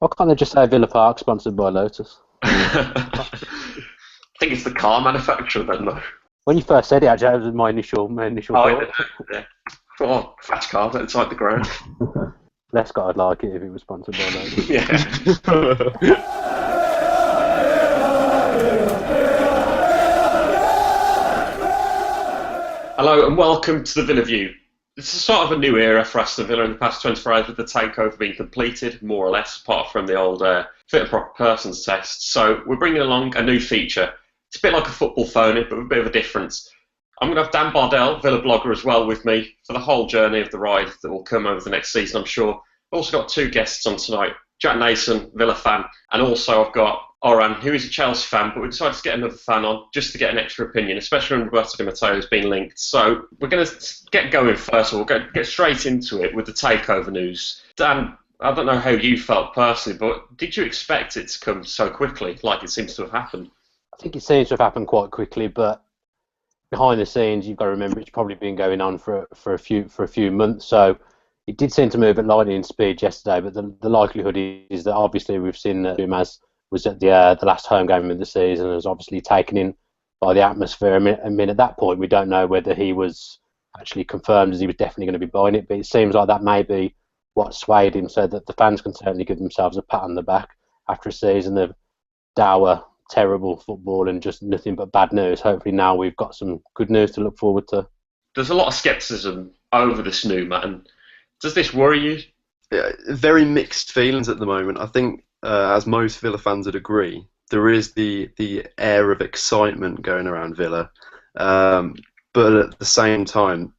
Why can't they just say Villa Park sponsored by Lotus? I think it's the car manufacturer then, though. When you first said it, actually, that was my initial thought. Yeah. Oh, fast cars outside the ground. Lescott would like it if it was sponsored by Lotus. Yeah. Hello and welcome to the Villa View. It's a sort of a new era for Aston Villa in the past 24 hours with the takeover being completed, more or less, apart from the old fit and proper persons test. So we're bringing along a new feature. It's a bit like a football phone-in, but with a bit of a difference. I'm going to have Dan Bardell, Villa blogger, as well with me for the whole journey of the ride that will come over the next season, I'm sure. I've also got two guests on tonight. Jack Nason, Villa fan, and also I've got Oran, who is a Chelsea fan, but we decided to get another fan on just to get an extra opinion, especially when Roberto Di Matteo has been linked. So we're going to get going first of all, get straight into it with the takeover news. Dan, I don't know how you felt personally, but did you expect it to come so quickly, like it seems to have happened? I think it seems to have happened quite quickly, but behind the scenes, you've got to remember it's probably been going on for a few months. So it did seem to move at lightning speed yesterday, but the likelihood is that obviously we've seen him as was at the last home game of the season and was obviously taken in by the atmosphere. I mean, at that point, we don't know whether he was actually confirmed as he was definitely going to be buying it, but it seems like that may be what swayed him, so that the fans can certainly give themselves a pat on the back after a season of dour, terrible football and just nothing but bad news. Hopefully now we've got some good news to look forward to. There's a lot of scepticism over this new man. Does this worry you? Yeah, very mixed feelings at the moment. I think, as most Villa fans would agree, there is the air of excitement going around Villa, but at the same time,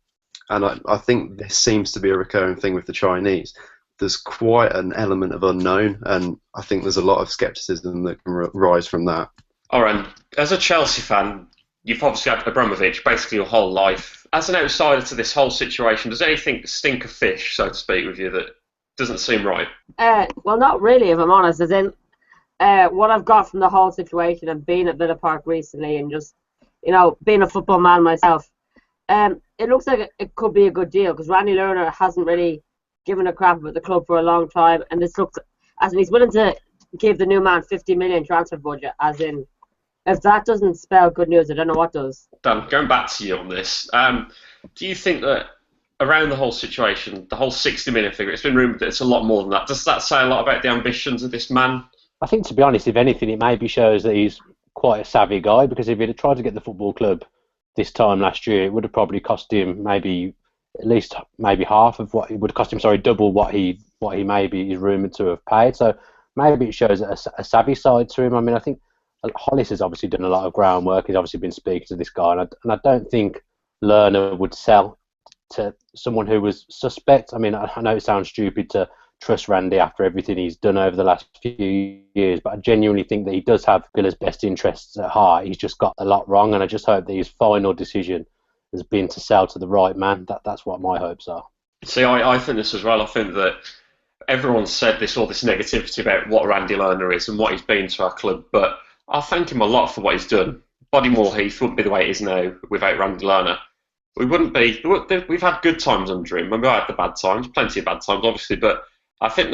and I think this seems to be a recurring thing with the Chinese, there's quite an element of unknown, and I think there's a lot of scepticism that can rise from that. Oran, as a Chelsea fan, you've obviously had Abramovich basically your whole life. As an outsider to this whole situation, does anything stink of fish, so to speak, with you that doesn't seem right? Well, not really, if I'm honest. As in, what I've got from the whole situation and being at Villa Park recently and just, being a football man myself, it looks like it could be a good deal because Randy Lerner hasn't really given a crap about the club for a long time, and this looks as in he's willing to give the new man 50 million transfer budget. As in, if that doesn't spell good news, I don't know what does. Dan, going back to you on this, do you think that around the whole situation, the whole 60 million figure, it's been rumoured that it's a lot more than that. Does that say a lot about the ambitions of this man? I think, to be honest, if anything, it maybe shows that he's quite a savvy guy, because if he'd have tried to get the football club this time last year, it would have probably cost him maybe half of what it would cost him. Sorry, double what he maybe is rumoured to have paid. So maybe it shows a savvy side to him. I mean, I think Hollis has obviously done a lot of groundwork. He's obviously been speaking to this guy, and I don't think Lerner would sell to someone who was suspect. I mean, I know it sounds stupid to trust Randy after everything he's done over the last few years, but I genuinely think that he does have Villa's best interests at heart. He's just got a lot wrong, and I just hope that his final decision has been to sell to the right man. That's what my hopes are. See, I think this as well. I think that everyone's said all this negativity about what Randy Lerner is and what he's been to our club, but I thank him a lot for what he's done. Bodymoor Heath wouldn't be the way it is now without Randy Lerner. We wouldn't be. We've had good times under him, and we had the bad times, plenty of bad times, obviously. But I think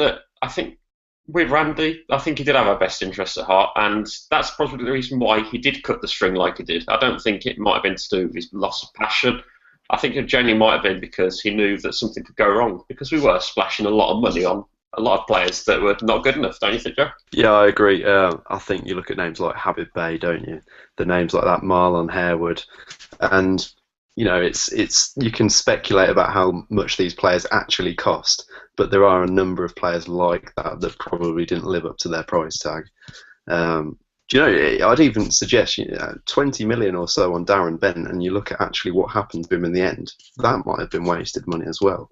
with Randy, I think he did have our best interests at heart, and that's probably the reason why he did cut the string like he did. I don't think it might have been to do with his loss of passion. I think it genuinely might have been because he knew that something could go wrong, because we were splashing a lot of money on a lot of players that were not good enough, don't you think, Joe? Yeah, I agree. I think you look at names like Habib Bey, don't you? The names like that, Marlon Harewood, and it's you can speculate about how much these players actually cost, but there are a number of players like that probably didn't live up to their price tag. I'd even suggest 20 million or so on Darren Bent, and you look at actually what happened to him in the end, that might have been wasted money as well.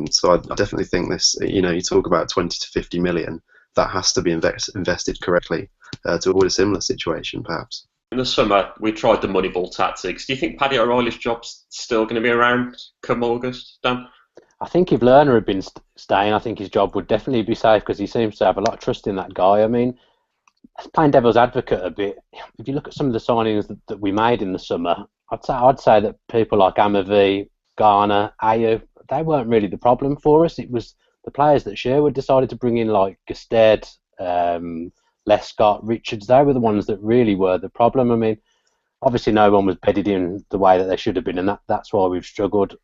So I definitely think this, you talk about 20 to 50 million, that has to be invested correctly to avoid a similar situation, perhaps. In the summer, we tried the Moneyball tactics. Do you think Paddy O'Reilly's job's still going to be around come August, Dan? I think if Lerner had been staying, I think his job would definitely be safe, because he seems to have a lot of trust in that guy. I mean, playing devil's advocate a bit, if you look at some of the signings that we made in the summer, I'd say that people like Amavi, Garner, Ayew, they weren't really the problem for us. It was the players that Sherwood decided to bring in, like Gusted, Lescott, Richards, they were the ones that really were the problem. I mean, obviously no one was bedded in the way that they should have been, and that's why we've struggled.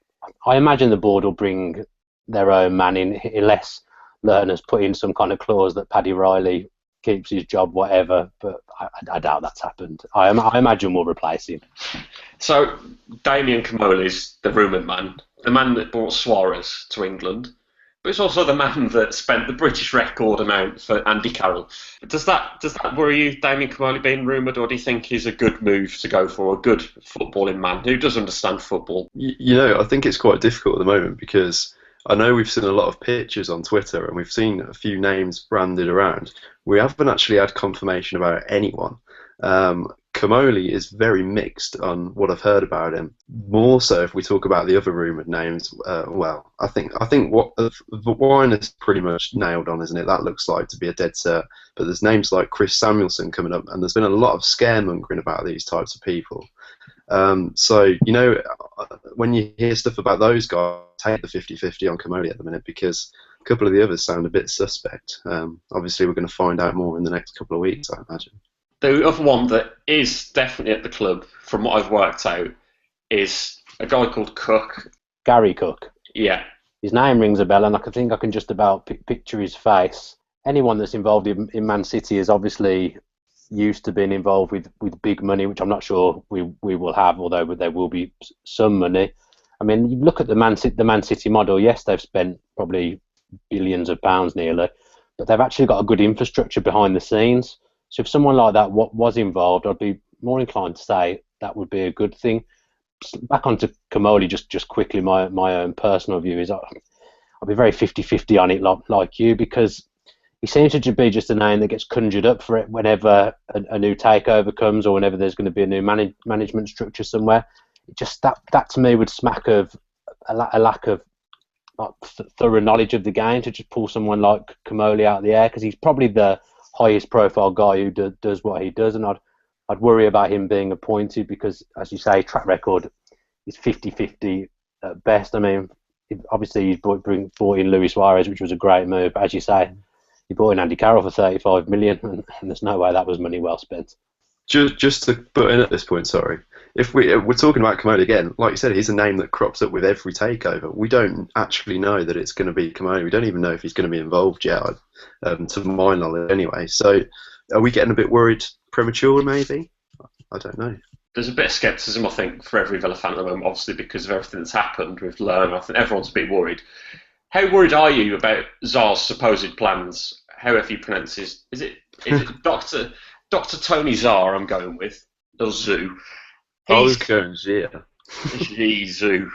I imagine the board will bring their own man in, unless Lerner's put in some kind of clause that Paddy Riley keeps his job, whatever, but I doubt that's happened. I imagine we'll replace him. So, Damien Comolli's the rumoured man, the man that brought Suarez to England, but it's also the man that spent the British record amount for Andy Carroll. Does that worry you, Damien Comolli being rumoured, or do you think he's a good move to go for, a good footballing man who does understand football? I think it's quite difficult at the moment, because I know we've seen a lot of pictures on Twitter and we've seen a few names branded around. We haven't actually had confirmation about anyone. Comolli is very mixed on what I've heard about him. More so if we talk about the other rumoured names. I think what the wine is pretty much nailed on, isn't it? That looks like to be a dead cert. But there's names like Chris Samuelson coming up, and there's been a lot of scaremongering about these types of people. So, when you hear stuff about those guys, take the 50-50 on Comolli at the minute, because a couple of the others sound a bit suspect. Obviously, we're going to find out more in the next couple of weeks, I imagine. The other one that is definitely at the club, from what I've worked out, is a guy called Cook. Gary Cook. Yeah. His name rings a bell, and I think I can just about picture his face. Anyone that's involved in Man City is obviously used to being involved with big money, which I'm not sure we will have, although there will be some money. I mean, you look at the Man City model. Yes, they've spent probably billions of pounds nearly, but they've actually got a good infrastructure behind the scenes. So if someone like that was involved, I'd be more inclined to say that would be a good thing. Back onto Comolli, just quickly, my own personal view is I'll be very 50-50 on it, like you, because he seems to be just a name that gets conjured up for it whenever a new takeover comes, or whenever there's going to be a new management structure somewhere. It just that to me would smack of a lack of thorough knowledge of the game to just pull someone like Comolli out of the air, because he's probably the highest profile guy who does what he does, and I'd worry about him being appointed, because, as you say, track record is 50-50 at best. I mean, obviously he's brought in Luis Suarez, which was a great move, but as you say, he brought in Andy Carroll for 35 million, and there's no way that was money well spent. Just to put in at this point, sorry, if we're talking about Comolli again, like you said, he's a name that crops up with every takeover. We don't actually know that it's going to be Comolli. We don't even know if he's going to be involved yet, to my knowledge anyway. So are we getting a bit worried premature, maybe? I don't know. There's a bit of scepticism, I think, for every Villa fan at the moment, obviously, because of everything that's happened with Lerner. I think everyone's a bit worried. How worried are you about Czar's supposed plans? However you pronounce his... Is it Dr. Tony Czar I'm going with? Or Zoo? I was going Zia. Zoo.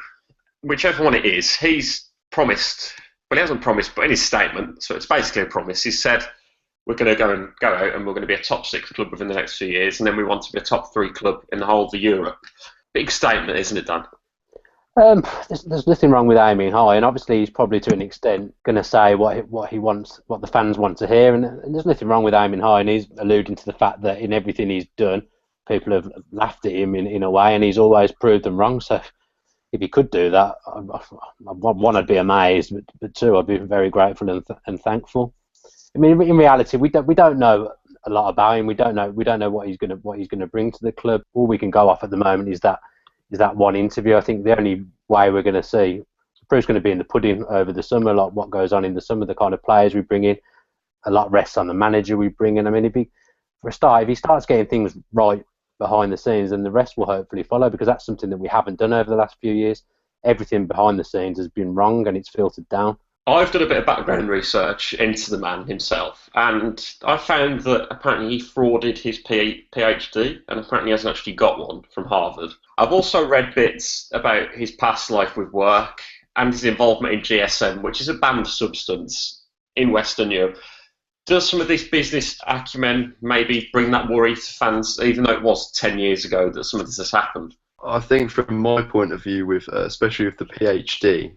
Whichever one it is, he's promised... Well, he hasn't promised, but in his statement, so it's basically a promise, he said, we're going to go out and we're going to be a top 6 club within the next few years, and then we want to be a top 3 club in the whole of Europe. Big statement, isn't it, Dan? There's nothing wrong with aiming high, and obviously he's probably to an extent going to say what he wants, what the fans want to hear, and there's nothing wrong with aiming high, and he's alluding to the fact that in everything he's done, people have laughed at him in a way, and he's always proved them wrong. So if he could do that, one, I'd be amazed, but two, I'd be very grateful and thankful. I mean, in reality, we don't know a lot about him. We don't know what he's going to bring to the club. All we can go off at the moment is that one interview. I think the only way we're going to see, the proof's going to be in the pudding over the summer, like what goes on in the summer, the kind of players we bring in, a lot rests on the manager we bring in. I mean, for a start, if he starts getting things right behind the scenes, then the rest will hopefully follow, because that's something that we haven't done over the last few years. Everything behind the scenes has been wrong, and it's filtered down. I've done a bit of background research into the man himself, and I found that apparently he frauded his PhD, and apparently he hasn't actually got one from Harvard. I've also read bits about his past life with work and his involvement in GSM, which is a banned substance in Western Europe. Does some of this business acumen maybe bring that worry to fans, even though it was 10 years ago that some of this has happened? I think from my point of view, with especially with the PhD,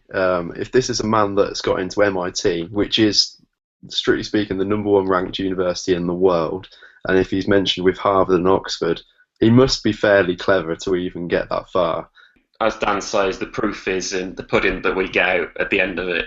if this is a man that's got into MIT, which is, strictly speaking, the #1 ranked university in the world, and if he's mentioned with Harvard and Oxford, he must be fairly clever to even get that far. As Dan says, the proof is in the pudding that we get out at the end of it.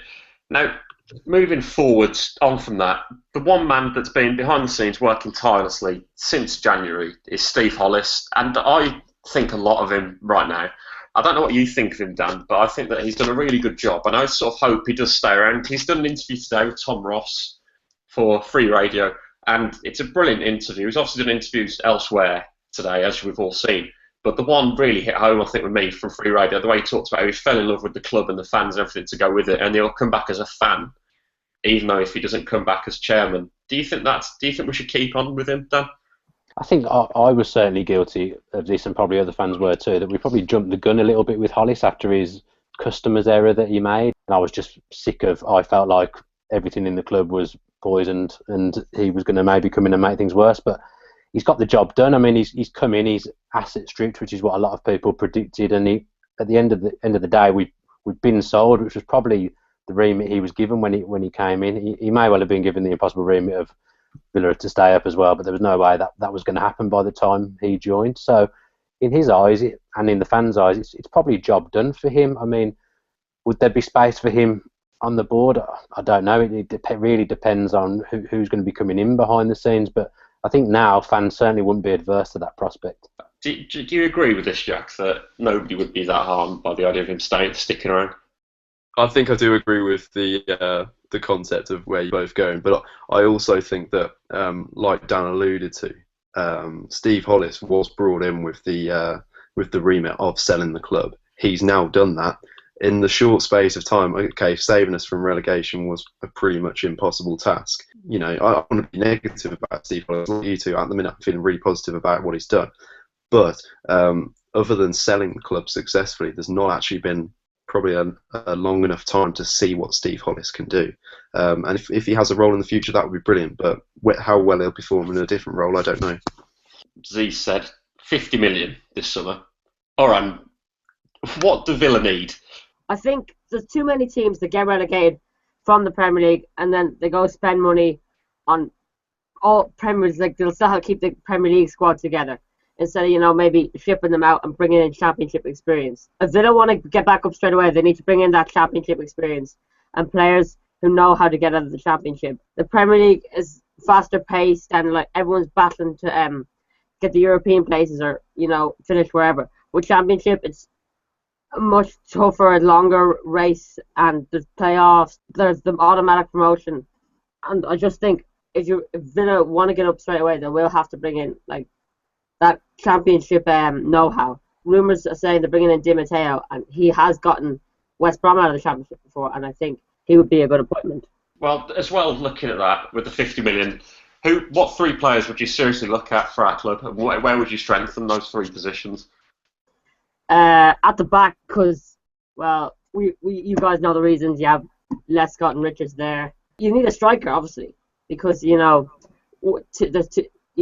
Now, moving forwards on from that, the one man that's been behind the scenes working tirelessly since January is Steve Hollis, and I think a lot of him right now. I don't know what you think of him, Dan, but I think that he's done a really good job, and I sort of hope he does stay around. He's done an interview today with Tom Ross for Free Radio, and it's a brilliant interview. He's obviously done interviews elsewhere today, as we've all seen, but the one really hit home, I think, with me from Free Radio, the way he talks about how he fell in love with the club and the fans and everything to go with it, and he'll come back as a fan, even though if he doesn't come back as chairman. Do you think we should keep on with him, Dan? I think I was certainly guilty of this, and probably other fans were too, that we probably jumped the gun a little bit with Hollis after his customers error that he made. And I was just sick of, I felt like everything in the club was poisoned and he was going to maybe come in and make things worse. But he's got the job done. I mean, he's come in, he's asset stripped, which is what a lot of people predicted. And at the end of the day, we've been sold, which was probably the remit he was given when he came in. He may well have been given the impossible remit of Villa to stay up as well, but there was no way that was going to happen by the time he joined. So in his eyes and in the fans' eyes, it's probably job done for him. I mean, would there be space for him on the board? I don't know. It really depends on who's going to be coming in behind the scenes, but I think now fans certainly wouldn't be adverse to that prospect. Do you agree with this, Jack, that nobody would be that harmed by the idea of him sticking around? I think I do agree with the concept of where you're both going, but I also think that, like Dan alluded to, Steve Hollis was brought in with the remit of selling the club. He's now done that in the short space of time. Okay, saving us from relegation was a pretty much impossible task. You know, I want to be negative about Steve Hollis. Like you two, at the minute, I'm feeling really positive about what he's done. But other than selling the club successfully, there's not actually been probably a long enough time to see what Steve Hollis can do. And if he has a role in the future, that would be brilliant. But how well he'll perform in a different role, I don't know. Z said 50 million this summer. Oran, what do Villa need? I think there's too many teams that get relegated from the Premier League and then they go spend money on all Premier League. Like, they'll still keep the Premier League squad together instead of, maybe shipping them out and bringing in championship experience. If they don't want to get back up straight away, they need to bring in that championship experience and players who know how to get out of the championship. The Premier League is faster paced and like everyone's battling to get the European places or, finish wherever. With championship, it's a much tougher, longer race, and there's playoffs, there's the automatic promotion. And I just think if Villa want to get up straight away, they will have to bring in that championship know-how. Rumours are saying they're bringing in Di Matteo, and he has gotten West Brom out of the championship before, and I think he would be a good appointment. Well, as well, looking at that with the 50 million, what three players would you seriously look at for our club, and where would you strengthen those three positions? At the back, because, well, you guys know the reasons. You have Lescott and Richards there. You need a striker, obviously, because, you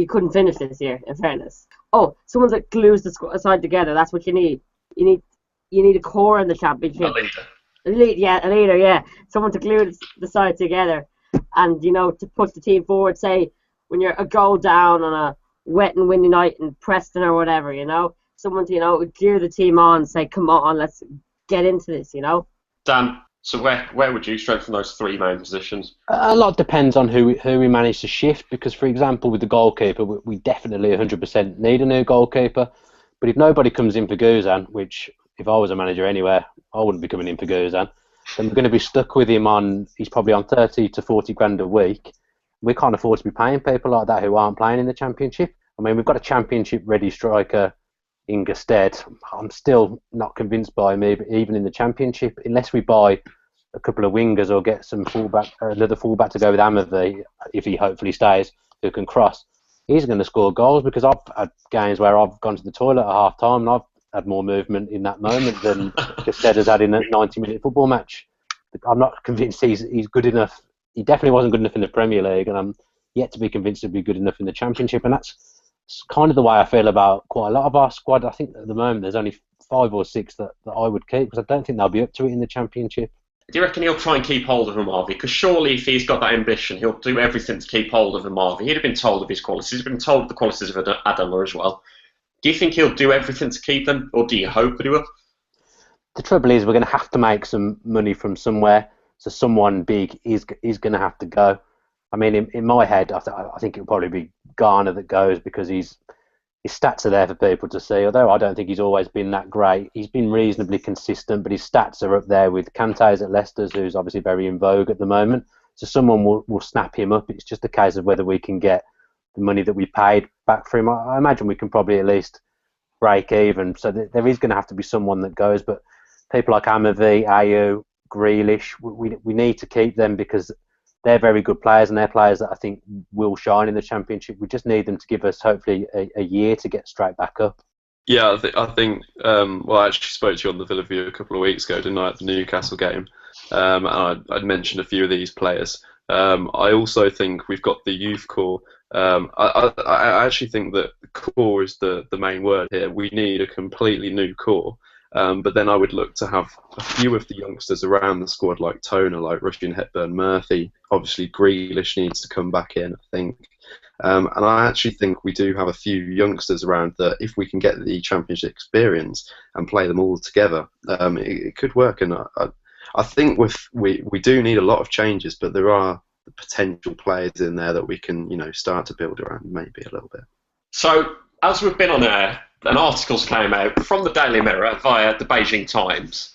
couldn't finish this year, in fairness. Oh, someone that glues the side together, that's what you need. You need a core in the championship. A leader, yeah. Someone to glue the side together and, to push the team forward, say, when you're a goal down on a wet and windy night in Preston or whatever, Someone to, gear the team on and say, come on, let's get into this, Dan, so where would you strengthen those three main positions? A lot depends on who we manage to shift, because, for example, with the goalkeeper, we definitely 100% need a new goalkeeper. But if nobody comes in for Guzan, which, if I was a manager anywhere, I wouldn't be coming in for Guzan, then we're going to be stuck with him he's probably on 30 to 40 grand a week. We can't afford to be paying people like that who aren't playing in the Championship. I mean, we've got a Championship-ready striker in Gusted. I'm still not convinced by him, even in the Championship, unless we buy a couple of wingers or get another fullback to go with Amavi, if he hopefully stays, who can cross. He's going to score goals, because I've had games where I've gone to the toilet at half time and I've had more movement in that moment than Gusted has had in a 90-minute football match. I'm not convinced he's good enough. He definitely wasn't good enough in the Premier League, and I'm yet to be convinced he'll be good enough in the Championship, and that's kind of the way I feel about quite a lot of our squad. I think at the moment there's only 5 or 6 that I would keep, because I don't think they'll be up to it in the Championship. Do you reckon he'll try and keep hold of Amavi? Because surely if he's got that ambition, he'll do everything to keep hold of Amavi. He'd have been told of his qualities. He's been told of the qualities of Adama as well. Do you think he'll do everything to keep them, or do you hope that he will? The trouble is we're going to have to make some money from somewhere. So someone big is going to have to go. I mean, in my head, I think it'll probably be Garner that goes because his stats are there for people to see. Although I don't think he's always been that great. He's been reasonably consistent, but his stats are up there with Kante's at Leicester's, who's obviously very in vogue at the moment. So someone will snap him up. It's just a case of whether we can get the money that we paid back for him. I imagine we can probably at least break even. So there is going to have to be someone that goes. But people like Amavi, Ayew, Grealish, we need to keep them because they're very good players and they're players that I think will shine in the Championship. We just need them to give us hopefully a year to get straight back up. Yeah, I think. Well, I actually spoke to you on the Villa View a couple of weeks ago, didn't I, at the Newcastle game? And I'd mentioned a few of these players. I also think we've got the youth core. I actually think that core is the main word here. We need a completely new core. But then I would look to have a few of the youngsters around the squad, like Toner, like Rushden, Hepburn, Murphy. Obviously, Grealish needs to come back in, I think. And I actually think we do have a few youngsters around that if we can get the Championship experience and play them all together, it could work. And I think we do need a lot of changes, but there are potential players in there that we can start to build around maybe a little bit. So, as we've been on air, an article came out from the Daily Mirror via the Beijing Times,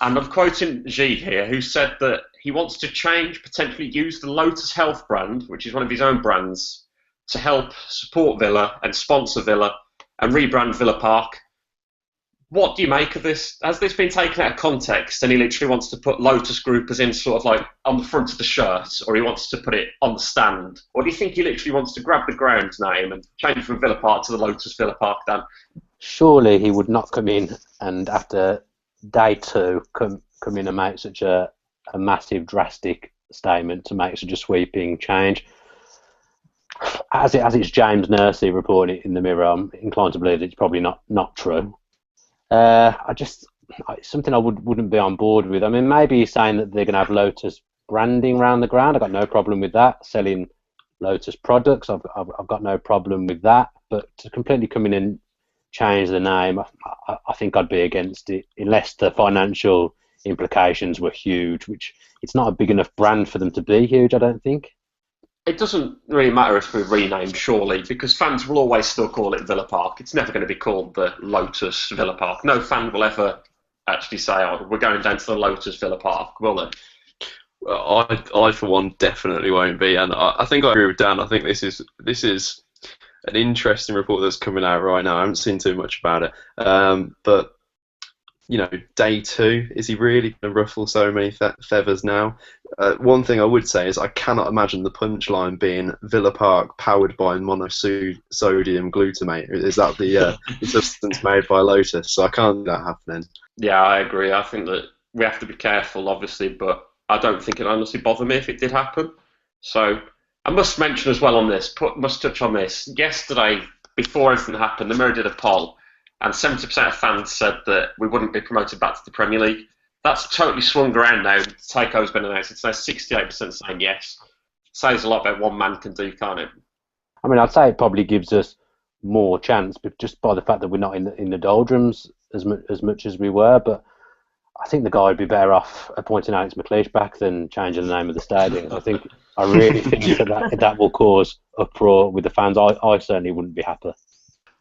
and I'm quoting Xi here, who said that he wants to change, potentially use the Lotus Health brand, which is one of his own brands, to help support Villa and sponsor Villa and rebrand Villa Park. What do you make of this? Has this been taken out of context and he literally wants to put Lotus Group as in sort of like on the front of the shirt, or he wants to put it on the stand? Or do you think he literally wants to grab the ground name and change from Villa Park to the Lotus Villa Park, Dan? Surely he would not come in and after day two come in and make such a massive drastic statement to make such a sweeping change. As it's James Nursey reporting it in the Mirror, I'm inclined to believe that it's probably not true. It's something I wouldn't be on board with. I mean, maybe he's saying that they're going to have Lotus branding around the ground. I've got no problem with that. Selling Lotus products, I've got no problem with that. But to completely come in and change the name, I think I'd be against it, unless the financial implications were huge, which it's not a big enough brand for them to be huge, I don't think. It doesn't really matter if we rename, surely, because fans will always still call it Villa Park. It's never going to be called the Lotus Villa Park. No fan will ever actually say, "Oh, we're going down to the Lotus Villa Park," will they? Well, I for one definitely won't be, and I think I agree with Dan. I think this is an interesting report that's coming out right now. I haven't seen too much about it, but day two, is he really going to ruffle so many feathers now? One thing I would say is I cannot imagine the punchline being Villa Park powered by monosodium glutamate. Is that the substance made by Lotus? So I can't see that happening. Yeah, I agree. I think that we have to be careful, obviously, but I don't think it honestly bother me if it did happen. So I must mention as well on this, must touch on this. Yesterday, before everything happened, the Mirror did a poll, and 70% of fans said that we wouldn't be promoted back to the Premier League. That's totally swung around now. Takeover's been announced. It's now 68% saying yes. Says a lot about what one man can do, can't it? I mean, I'd say it probably gives us more chance, but just by the fact that we're not in the doldrums as much as we were. But I think the guy would be better off appointing Alex McLeish back than changing the name of the stadium. I really think that will cause uproar with the fans. I certainly wouldn't be happy.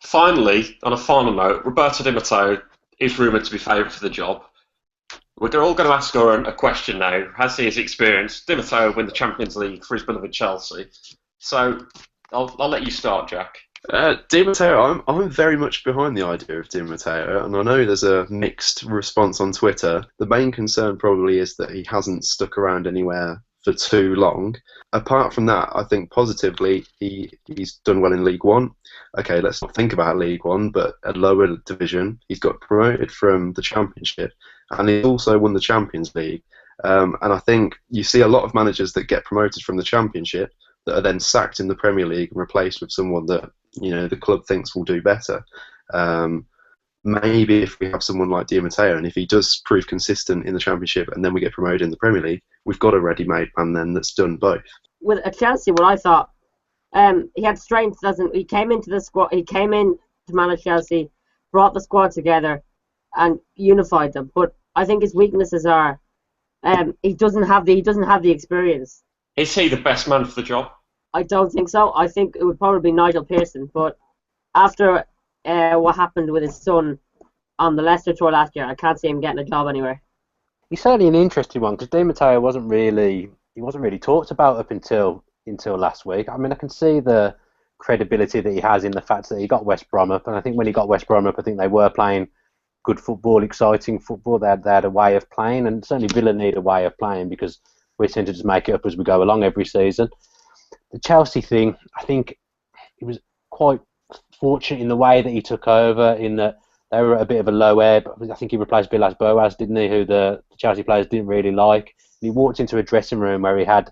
Finally, on a final note, Roberto Di Matteo is rumoured to be favoured for the job. We're all going to ask Oran a question now. Has he experienced Di Matteo win the Champions League for his beloved Chelsea? So I'll let you start, Jack. Di Matteo, I'm very much behind the idea of Di Matteo, and I know there's a mixed response on Twitter. The main concern probably is that he hasn't stuck around anywhere for too long. Apart from that, I think positively he's done well in League One. Okay, let's not think about League One, but a lower division. He's got promoted from the Championship, and he's also won the Champions League. And I think you see a lot of managers that get promoted from the Championship that are then sacked in the Premier League and replaced with someone that the club thinks will do better. Maybe if we have someone like Di Matteo, and if he does prove consistent in the Championship and then we get promoted in the Premier League, we've got a ready-made man then that's done both. With Chelsea, what I thought, he had strength. He came into the squad. He came in to manage Chelsea, brought the squad together, and unified them. But I think his weaknesses are He doesn't have the experience. Is he the best man for the job? I don't think so. I think it would probably be Nigel Pearson. But after what happened with his son on the Leicester tour last year, I can't see him getting a job anywhere. He's certainly an interesting one because Di Matteo wasn't really talked about up until last week. I mean, I can see the credibility that he has in the fact that he got West Brom up, and I think when he got West Brom up, I think they were playing good football, exciting football. They had a way of playing, and certainly Villa need a way of playing because we tend to just make it up as we go along every season. The Chelsea thing, I think he was quite fortunate in the way that he took over, in that they were at a bit of a low ebb. I think he replaced Villas Boas, didn't he, who the Chelsea players didn't really like. And he walked into a dressing room where he had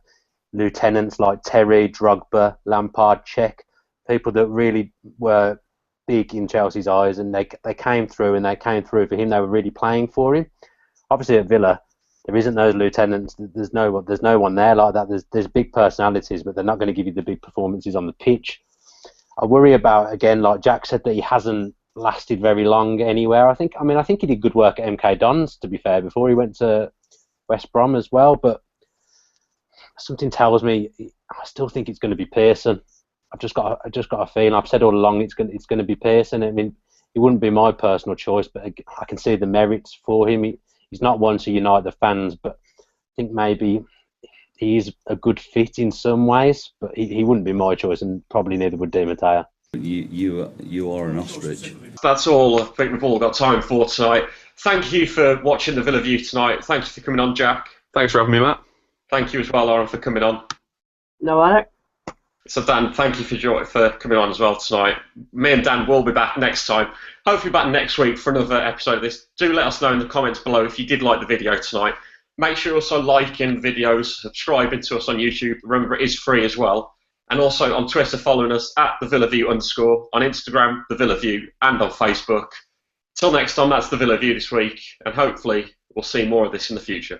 lieutenants like Terry, Drogba, Lampard, Cech, people that really were big in Chelsea's eyes, and they came through, and they came through for him. They were really playing for him. Obviously at Villa, there isn't those lieutenants. There's no one there like that. There's big personalities, but they're not going to give you the big performances on the pitch. I worry about, again, like Jack said, that he hasn't lasted very long anywhere. I think he did good work at MK Dons, to be fair, before he went to West Brom as well. But something tells me I still think it's going to be Pearson. I've just got a feeling. I've said all along it's going to be Pearson. I mean, he wouldn't be my personal choice, but I can see the merits for him. He's not one to unite the fans, but I think maybe he is a good fit in some ways, but he wouldn't be my choice, and probably neither would Di Matteo. You are an ostrich. That's all I think we've all got time for tonight. Thank you for watching the Villa View tonight. Thank you for coming on, Jack. Thanks for having me, Matt. Thank you as well, Oran, for coming on. No matter. So Dan, thank you for coming on as well tonight. Me and Dan will be back next time. Hopefully back next week for another episode of this. Do let us know in the comments below if you did like the video tonight. Make sure you're also liking videos, subscribing to us on YouTube. Remember, it is free as well. And also on Twitter, following us at the VillaView_, on Instagram, the Villa View, and on Facebook. Till next time, that's the Villa View this week, and hopefully we'll see more of this in the future.